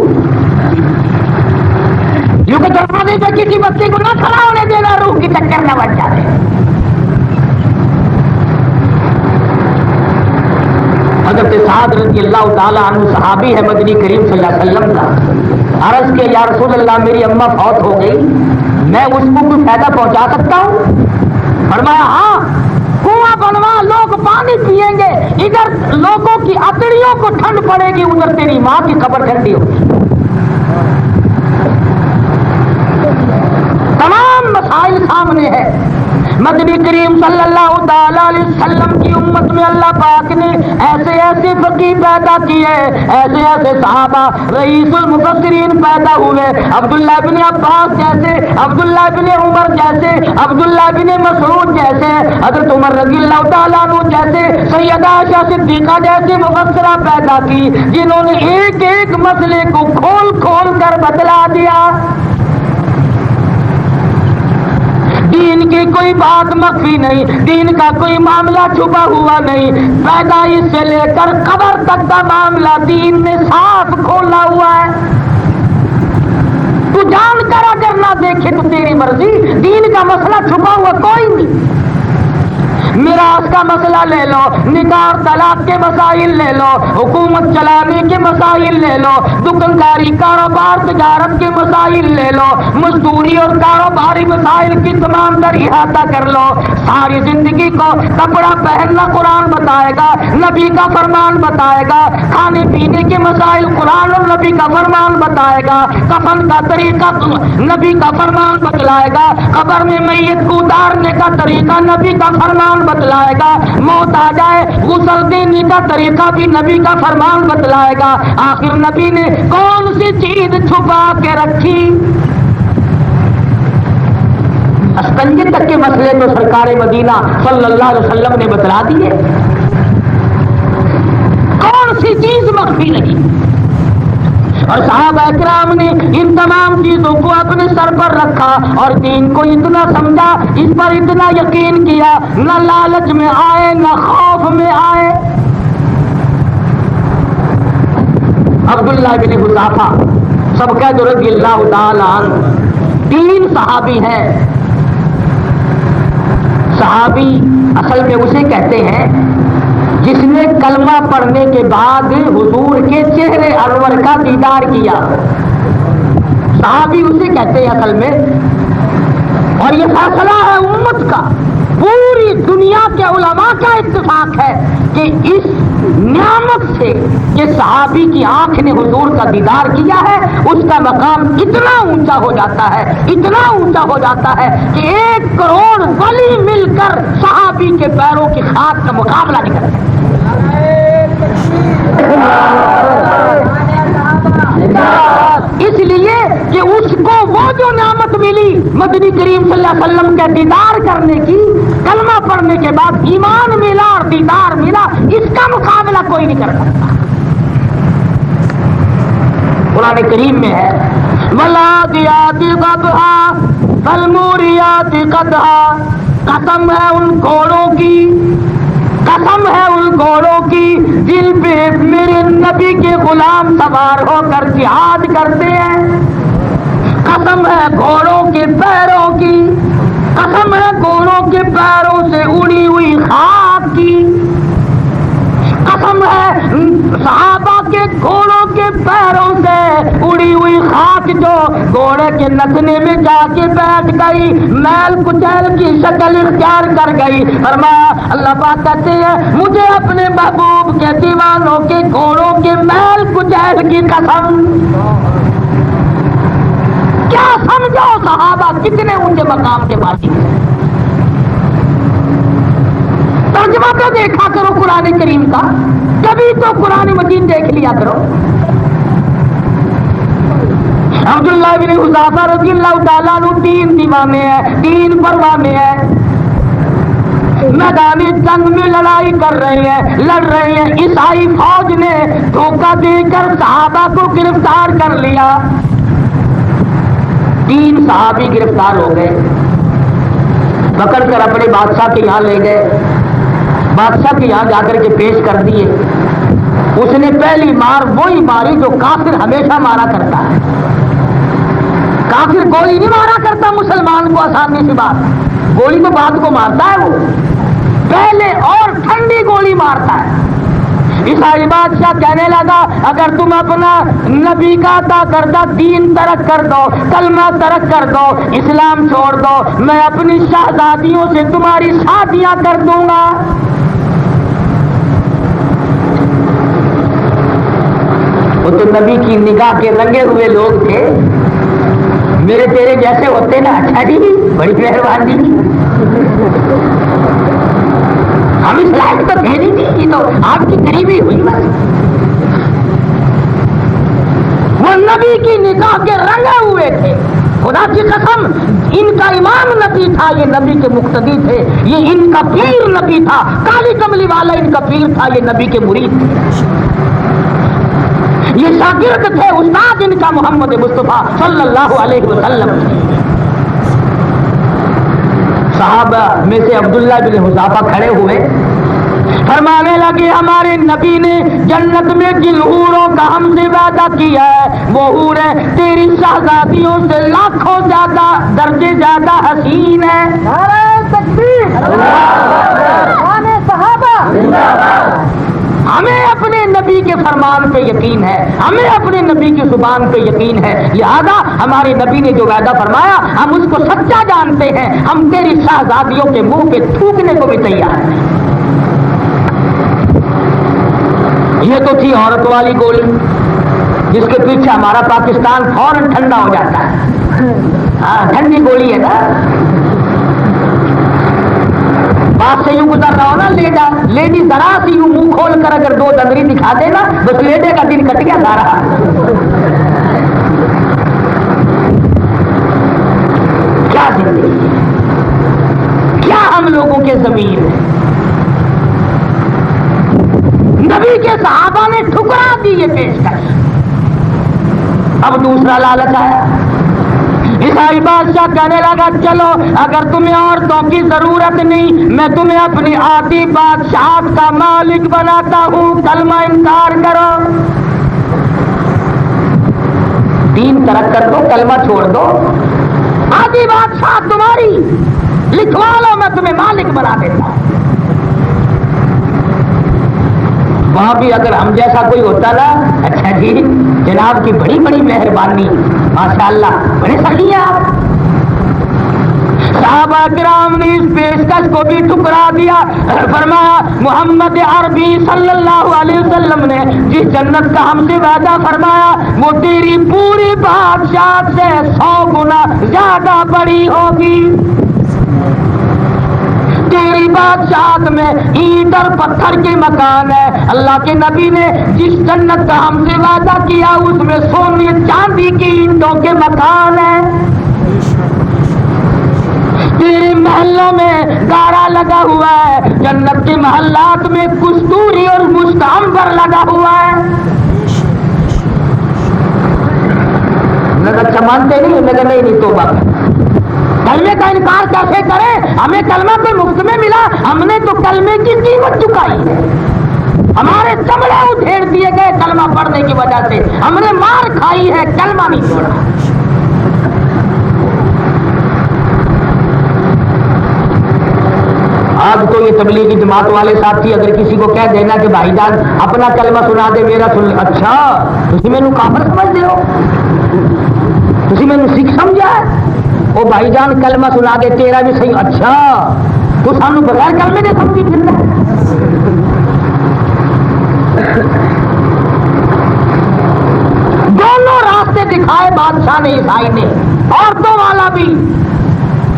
Speaker 2: یوں کہ دروازے پہ کسی بچے کو نہ کھڑا ہونے دینا, روح کی چکر نہ بچ جاتے. حضرت سعد رضی اللہ تعالیٰ عنہ صحابی ہے مدنی کریم صلی اللہ علیہ وسلم کا. عرض کے یا رسول اللہ میری اماں فوت ہو گئی, میں اس کو کوئی فائدہ پہنچا سکتا ہوں؟ فرمایا ہاں, کنواں بنوا, لوگ پانی پیئیں گے, ادھر لوگوں کی اتڑیوں کو ٹھنڈ پڑے گی, ادھر تیری ماں کی قبر ٹھنڈی ہوگی. تمام مسائل سامنے ہے. مدنی کریم صلی اللہ تعالیٰ علیہ وسلم کی امت میں اللہ پاک نے ایسے ایسے فقیہ پیدا کیے، ایسے ایسے صحابہ رئیس المفسرین پیدا ہوئے، عبداللہ بن عباس جیسے، عبداللہ بن عمر جیسے، عبداللہ بن مسعود جیسے، حضرت عمر رضی اللہ تعالیٰ عنہ جیسے، سیدہ عائشہ صدیقہ جیسے مفسرہ پیدا کی، جنہوں نے ایک ایک مسئلے کو کھول کھول کر بتلا دیا۔ دین کی کوئی بات مخفی نہیں، دین کا کوئی معاملہ چھپا ہوا نہیں، پیدائش سے لے کر قبر تک کا معاملہ دین نے صاف کھولا ہوا ہے۔ تو جان کر اگر نہ دیکھے تو تیری مرضی، دین کا مسئلہ چھپا ہوا کوئی نہیں۔ میراث کا مسئلہ لے لو، نکاح طلاق کے مسائل لے لو، حکومت چلانے کے مسائل لے لو، دکانداری کاروبار تجارت کے مسائل لے لو، مزدوری اور کاروباری مسائل کی تمام تر احاطہ کر لو۔ ساری زندگی کو کپڑا پہننا قرآن بتائے گا، نبی کا فرمان بتائے گا، کھانے پینے کے مسائل قرآن اور نبی کا فرمان بتائے گا، کفن کا طریقہ نبی کا فرمان بتلائے گا، قبر میں میت کو اتارنے کا طریقہ نبی کا فرمان بتلائے گا، موت آ جائے غسل دینے کا طریقہ بھی نبی کا فرمان بتلائے گا۔ آخر نبی نے کون سی چیز چھپا کے رکھی؟ استنجے تک کے مسئلے تو سرکار مدینہ صلی اللہ علیہ وسلم نے بتلا دیے، کون سی چیز مخفی نہیں؟ اور صحابہ کرام نے ان تمام چیزوں کو اپنے سر پر رکھا اور دین کو اتنا سمجھا، اس پر اتنا یقین کیا، نہ لالچ میں آئے نہ خوف میں آئے۔ عبداللہ بن حذافہ سبقہ رضی اللہ تعالی عنہ 3 صحابی ہیں۔ صحابی اصل میں اسے کہتے ہیں جس نے کلمہ پڑھنے کے بعد حضور کے چہرے انور کا دیدار کیا، صحابی اسے کہتے ہیں اصل میں۔ اور یہ فیصلہ ہے امت کا، پوری دنیا کے علماء کا اتفاق ہے کہ اس نعمت سے کہ صحابی کی آنکھ نے حضور کا دیدار کیا ہے، اس کا مقام اتنا اونچا ہو جاتا ہے، اتنا اونچا ہو جاتا ہے کہ 1 کروڑ ولی مل کر صحابی کے پیروں کی خاک کا مقابلہ نہیں کرتے۔ اس لیے کہ اس کو وہ جو نعمت ملی مدنی کریم صلی اللہ علیہ وسلم کے دیدار کرنے کی، کلمہ پڑھنے کے بعد ایمان ملا اور دیدار ملا، اس کا مقابلہ کوئی نہیں کر سکتا۔ قرآن کریم میں ہے وَالْعَادِيَاتِ ضَبْحًا فَالْمُورِيَاتِ قَدْحًا، قسم ہے ان گھوڑوں کی، قسم ہے ان گھوڑوں کی جن پہ میرے نبی کے غلام سوار ہو کر جہاد کرتے ہیں، قسم ہے گھوڑوں کے پیروں کی، قسم ہے گھوڑوں کے پیروں سے اڑی ہوئی خاک کی، قسم ہے صحابہ کے گھوڑوں کے پیروں سے اڑی ہوئی خاک جو گھوڑے کے نتنے میں جا کے بیٹھ گئی، میل کچیل کی شکل اختیار کر گئی۔ فرمایا اللہ پاک کہتے ہیں مجھے اپنے محبوب کے دیوانوں کے گھوڑوں کے میل کچیل کی قسم۔ کیا سمجھو صحابہ کتنے اونچے مقام کے باقی ہیں۔ ترجمہ تو دیکھا کرو قرآن کریم کا، کبھی تو قرآن مجید دیکھ لیا کرو۔ عبداللہ بن حذافہ رضی اللہ تعالیٰ عنہ 3 دیوانے ہیں، 3 پروانے ہیں، میدان جنگ میں لڑائی کر رہے ہیں، لڑ رہے ہیں، عیسائی فوج نے دھوکہ دے کر صحابہ کو گرفتار کر لیا۔ 3 صحابی گرفتار ہو گئے، پکڑ کر اپنے بادشاہ کے یہاں لے گئے، بادشاہ کے یہاں جا کر کے پیش کر دیے۔ اس نے پہلی مار وہی ماری جو کافر ہمیشہ مارا کرتا ہے۔ کافر گولی نہیں مارا کرتا مسلمان کو، آسانی سی بات، گولی تو بعد کو مارتا ہے، وہ پہلے اور ٹھنڈی گولی مارتا ہے۔ عیسائی بادشاہ کہنے لگا اگر تم اپنا نبی کا عطا کردہ دین ترک کر دو، کلمہ ترک کر دو، اسلام چھوڑ دو، میں اپنی شہزادیوں سے تمہاری شادیاں کر دوں گا۔ وہ تو نبی کی نگاہ کے رنگے ہوئے لوگ تھے، میرے تیرے جیسے ہوتے نا، اچھا جی بڑی مہربانی، ہم اس لائق تو تھے نہیں تھی، تو آپ کی قریبی ہوئی بس۔ وہ نبی کی نگاہ کے رنگے ہوئے تھے، خدا کی قسم ان کا امام نبی تھا، یہ نبی کے مقتدی تھے، یہ ان کا پیر نبی تھا، کالی کملی والا ان کا پیر تھا، یہ نبی کے مرید تھے، یہ شاگرد تھے، استاد ان کا محمد مصطفیٰ صلی اللہ علیہ وسلم۔ صحابہ میں سے عبداللہ بن حذافہ کھڑے ہوئے، فرمانے لگے ہمارے نبی نے جنت میں جن حوروں کا ہم سے وعدہ کیا ہے وہ حوریں تیری شہزادیوں سے لاکھوں زیادہ درجے زیادہ حسین ہیں۔ نعرہ تکبیر، نعرہ صحابہ، ہمیں اپنے نبی کے فرمان پہ یقین ہے، ہمیں اپنے نبی کی زبان پہ یقین ہے، لہذا ہمارے نبی نے جو وعدہ فرمایا ہم اس کو سچا جانتے ہیں، ہم تیری شہزادیوں کے منہ پہ تھوکنے کو بھی تیار ہیں۔ یہ تو تھی عورت والی گولی جس کے پیچھے ہمارا پاکستان فوراً ٹھنڈا ہو جاتا ہے، ہاں ٹھنڈی گولی ہے نا، بات سے یوں گزر رہا ہو نا لیڈی ذرا سی یوں منہ کھول کر اگر دو دندری دکھا دے نا بس لیڈے کا دن کٹ گیا سارا۔ کیا زندگی ہے، کیا ہم لوگوں کے ضمیر ہے۔ نبی کے صحابہ نے ٹھکرا دی یہ پیشکش۔ اب دوسرا لالچ آیا، عیسائی بادشاہ کہنے لگا چلو اگر تمہیں عورتوں کی ضرورت نہیں میں تمہیں اپنی آدھی بادشاہت کا مالک بناتا ہوں، کلمہ انکار کرو، دین ترک کر دو، کلمہ چھوڑ دو، آدھی بادشاہت تمہاری لکھوا لو، میں تمہیں مالک بنا دیتا ہوں۔ وہاں بھی اگر ہم جیسا کوئی ہوتا نا، اچھا جی جناب کی بڑی بڑی مہربانی، ماشاءاللہ بڑے سخی ہیں آپ۔ صحابہ کرام نے اس پیشکش کو بھی ٹھکرا دیا، فرمایا محمد عربی صلی اللہ علیہ وسلم نے جس جنت کا ہم سے وعدہ فرمایا وہ تیری پوری بادشاہت سے 100 گنا زیادہ بڑی ہوگی۔ تیری بادشاہت میں اینٹ اور پتھر کے مکان ہے، اللہ کے نبی نے جس جنت کا ہم سے وعدہ کیا اس میں سونے چاندی کی اینٹوں کے مکان ہیں، تیرے محلوں میں گارا لگا ہوا ہے، جنت کے محلات میں کستوری اور مشک عنبر لگا ہوا ہے۔ نظر مانتے نہیں، نظر نہیں توبہ کلمے کا انکار کیسے کریں؟ ہمیں کلمہ کوئی مفت میں ملا، ہم نے تو کلمے کی قیمت چکائی ہے، ہمارے چمڑے ادھیڑ دیے گئے کلمہ پڑھنے کی وجہ سے، ہم نے مار کھائی ہے، کلمہ نہیں چھوڑا۔ آج تو یہ تبلیغی جماعت والے ساتھی اگر کسی کو کہہ دینا کہ بھائی جان اپنا کلمہ سنا دے میرا سن، اچھا تسی میں نو کافر سمجھ دے ہو، تسی میں نو سکھ سمجھا ہے، او بھائی جان کلمہ سنا دے تیرا بھی صحیح، اچھا تو سانو بغیر کلمے دے سمجھی پھرنا ہے۔ دونوں راستے دکھائے بادشاہ نے، عیسائی نے، عورتوں والا بھی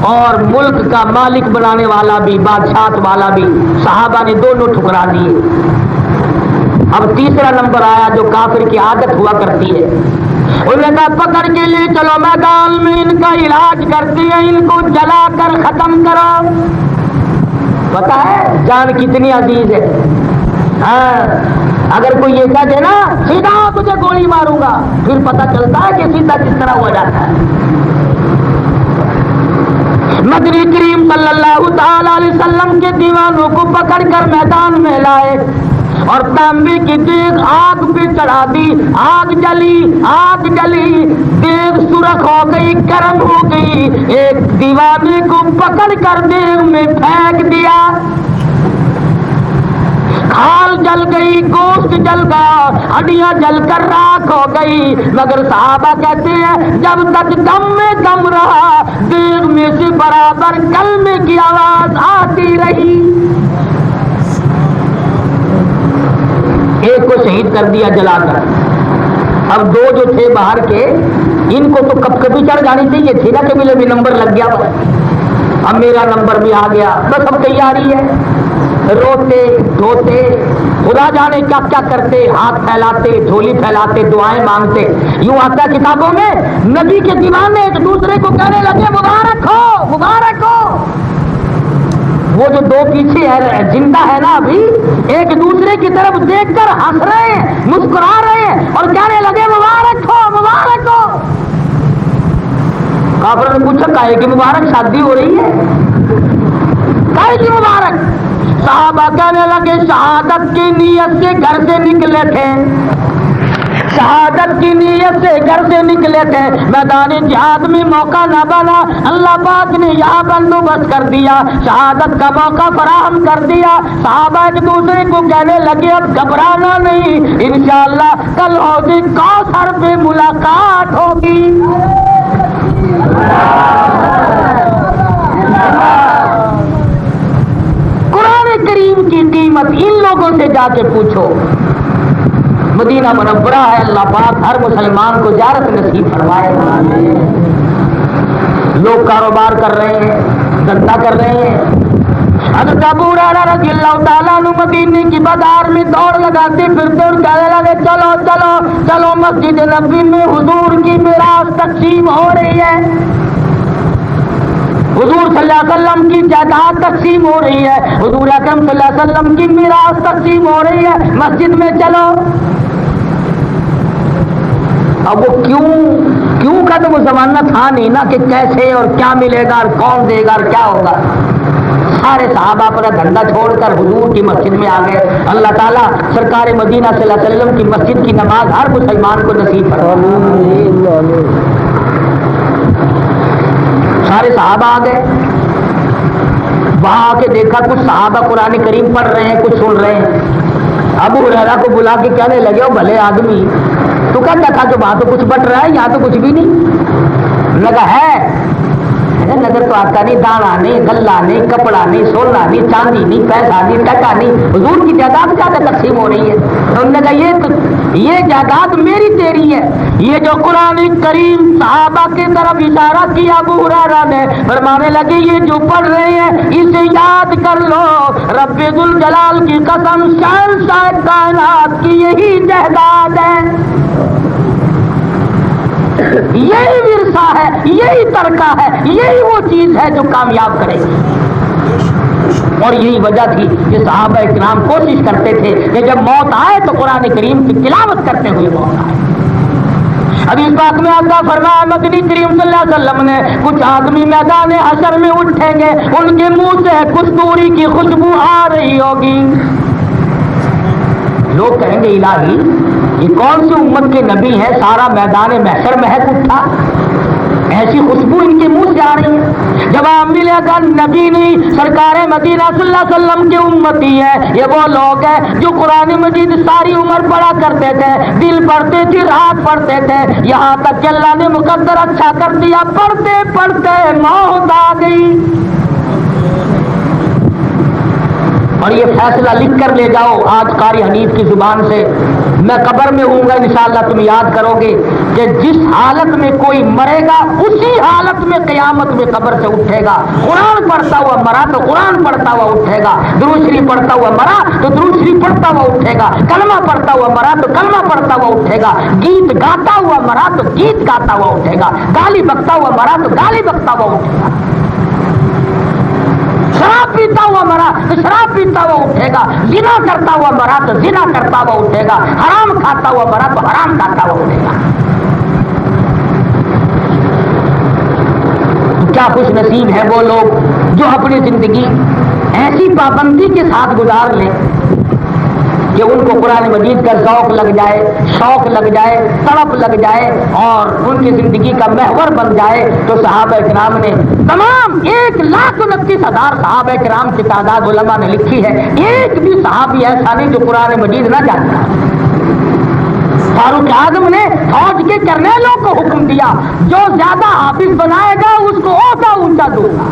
Speaker 2: اور ملک کا مالک بنانے والا بھی، بادشاہت والا بھی، صحابہ نے دونوں ٹھکرا دیے۔ اب تیسرا نمبر آیا جو کافر کی عادت ہوا کرتی ہے، انہوں نے کہا پکڑ کے لے چلو میدان میں، ان کا علاج کرتے ہیں، ان کو جلا کر ختم کرو۔ پتا ہے جان کتنی عزیز ہے، ہاں اگر کوئی یہ کہہ دے نا سیدھا تجھے گولی ماروں گا، پھر پتہ چلتا ہے کہ سیدھا کس طرح ہوا جاتا ہے۔ نبی کریم صلی اللہ تعالی علیہ وسلم کے دیوانوں کو پکڑ کر میدان میں لائے اور تانبے کی دیگ آگ پہ چڑھا دی، آگ جلی، دیگ سرخ ہو گئی، گرم ہو گئی، ایک دیوانے کو پکڑ کر دیگ میں پھینک دیا، کھال جل گئی، گوشت جل گیا، ہڈیاں جل کر راکھ ہو گئی، مگر صحابہ کہتے ہیں جب تک دم میں دم رہا دیگ میں سے برابر کلمے کی آواز آتی رہی۔ ایک کو شہید کر دیا جلا کر، اب دو جو تھے باہر کے ان کو تو کب کبھی چڑھ جانی چاہیے تھی نا کہ مجھے بھی نمبر لگ گیا، اب میرا نمبر بھی آ گیا، بس اب تیاری ہے، روتے دھوتے خدا جانے کیا کیا کرتے، ہاتھ پھیلاتے، جھولی پھیلاتے، دعائیں مانگتے. یوں آتا ہے کتابوں میں نبی کے دیوانے ایک دوسرے کو کہنے لگے مبارک ہو مبارک ہو. وہ جو دو پیچھے ہے زندہ ہے نا ابھی، ایک دوسرے کی طرف دیکھ کر ہنس رہے ہیں، مسکرا رہے ہیں اور کہنے لگے مبارک ہو مبارک ہو. کافر نے پوچھا کاہے کی مبارک؟ شادی ہو رہی ہے، کاہے کی مبارک؟ صحابہ کہنے لگے شہادت کی نیت سے گھر سے نکلے تھے، شہادت کی نیت سے گھر سے نکلے تھے، میدان جہاد میں موقع نہ بنا، اللہ پاک نے یہاں بندوبست کر دیا، شہادت کا موقع فراہم کر دیا. صحابہ ایک دوسرے کو کہنے لگے اب گھبرانا نہیں، انشاءاللہ کل حوض کوثر پہ ملاقات ہوگی. قرآن کریم کی قیمت ان لوگوں سے جا کے پوچھو. مدینہ منورہ ہے، اللہ پاک ہر مسلمان کو زیارت نصیب فرمائے. لوگ کاروبار کر رہے ہیں، دھندا کر رہے ہیں. حضرت ابو ہریرہ رضی اللہ تعالیٰ عنہ مدینے کی بازار میں دوڑ لگاتے پھرتے اور کہنے لگے چلو چلو چلو مسجد نبوی میں حضور کی میراث تقسیم ہو رہی ہے، حضور صلی اللہ علیہ وسلم کی جائیداد تقسیم ہو رہی ہے، حضور اکرم صلی اللہ علیہ وسلم کی میراث تقسیم ہو رہی ہے، مسجد میں چلو. اب وہ کیوں کا تو وہ زمانہ تھا نہیں نا کہ کیسے اور کیا ملے گا اور کون دے گا اور کیا ہوگا. سارے صحابہ اپنا دھندا چھوڑ کر حضور کی مسجد میں آ گئے. اللہ تعالیٰ سرکار مدینہ صلی اللہ علیہ وسلم کی مسجد کی نماز ہر مسلمان کو نصیب فرمائے. سارے صحابہ آ گئے، وہاں آ کے دیکھا کچھ صحابہ قرآن کریم پڑھ رہے ہیں، کچھ سن رہے ہیں. ابو ہریرہ کو بلا کے کہنے لگے او بھلے آدمی تو کہتا تھا کہ وہاں تو کچھ بٹ رہا ہے، یہاں تو کچھ بھی نہیں. لگا ہے نظر تو آتا نہیں، دانا نہیں، غلہ نہیں، کپڑا نہیں، سونا نہیں، چاندی نہیں، پیسہ نہیں، ٹکا نہیں، حضور کی جائیداد زیادہ تقسیم ہو رہی ہے. انہوں نے کہا یہ جائیداد میری تیری ہے. یہ جو قرآن کریم صحابہ کی طرف اشارہ کیا ابو ہریرہ نے، فرمانے لگے یہ جو پڑھ رہے ہیں اسے یاد کر لو، رب ذوالجلال کی قسم شہنشاہ کائنات کی یہی جائیداد ہے، یہی ورثہ ہے، یہی ترکہ ہے، یہی وہ چیز ہے جو کامیاب کرے گی. اور یہی وجہ تھی کہ صحابہ کرام کوشش کرتے تھے کہ جب موت آئے تو قرآن کریم کی تلاوت کرتے ہوئے موت آئے. ابھی اس بات میں آقا فرمایا مدنی کریم صلی اللہ علیہ وسلم نے کچھ آدمی میدان حشر میں اٹھیں گے، ان کے منہ سے کستوری کی خوشبو آ رہی ہوگی. لوگ کہیں گے الہی یہ کون سی امت کے نبی ہیں، سارا میدان محشر مہک اٹھا، ایسی خوشبو ان کے منہ سے آ رہی ہے. جواب ملے گا نبی نہیں، سرکار مدینہ صلی اللہ علیہ وسلم کے امتی ہے. یہ وہ لوگ ہیں جو قرآن مجید ساری عمر پڑھا کرتے تھے، دل پڑھتے تھے، رات پڑھتے تھے، یہاں تک کہ اللہ نے مقدر اچھا کر دیا، پڑھتے پڑھتے موت آ گئی. اور یہ فیصلہ لکھ کر لے جاؤ آج قاری حنیف کی زبان سے. میں قبر میں ہوں گا انشاءاللہ تم یاد کرو گے کہ جس حالت میں کوئی مرے گا اسی حالت میں قیامت میں قبر سے اٹھے گا. قرآن پڑھتا ہوا مرا تو قرآن پڑھتا ہوا اٹھے گا، درود شریف پڑھتا ہوا مرا تو درود شریف پڑھتا ہوا اٹھے گا، کلمہ پڑھتا ہوا مرا تو کلمہ پڑھتا ہوا اٹھے گا، گیت گاتا ہوا مرا تو گیت گاتا ہوا اٹھے گا، گالی بکتا ہوا مرا تو گالی بکتا ہوا اٹھے گا، شراب پیتا ہوا مرا تو شراب پیتا ہوا اٹھے گا، زنا کرتا ہوا مرا تو زنا کرتا ہوا اٹھے گا، حرام کھاتا ہوا مرا تو حرام کھاتا ہوا اٹھے گا. کیا خوش نصیب ہے وہ لوگ جو اپنی زندگی ایسی پابندی کے ساتھ گزار لیں کہ ان کو قرآن مجید کا ذوق لگ جائے، شوق لگ جائے، تڑپ لگ جائے اور ان کی زندگی کا محور بن جائے. تو صحابہ کرام نے تمام 1,29,000 صحابہ کرام کی تعداد علماء نے لکھی ہے، ایک بھی صحابی ایسا نہیں جو قرآن مجید نہ جانتا. فاروق اعظم نے فوج کے کرنیلوں کو حکم دیا جو زیادہ حافظ بنائے گا اس کو عہدہ اونچا دوں گا.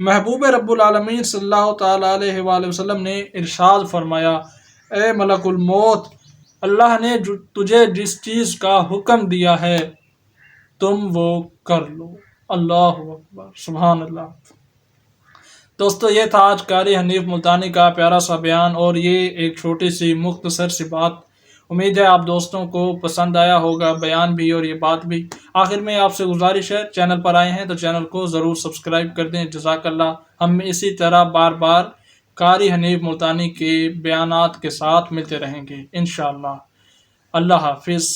Speaker 1: محبوب رب العالمین صلی اللہ تعالیٰ علیہ وآلہ وسلم نے ارشاد فرمایا، اے ملک الموت، اللہ نے تجھے جس چیز کا حکم دیا ہے تم وہ کر لو۔ اللہ اکبر، سبحان اللہ۔ دوستو یہ تھا آج قاری حنیف ملتانی کا پیارا سا بیان، اور یہ ایک چھوٹی سی مختصر سی بات۔ امید ہے آپ دوستوں کو پسند آیا ہوگا بیان بھی اور یہ بات بھی۔ آخر میں آپ سے گزارش ہے، چینل پر آئے ہیں تو چینل کو ضرور سبسکرائب کر دیں۔ جزاک اللہ۔ ہم اسی طرح بار بار قاری حنیف ملتانی کے بیانات کے ساتھ ملتے رہیں گے انشاءاللہ۔ اللہ حافظ۔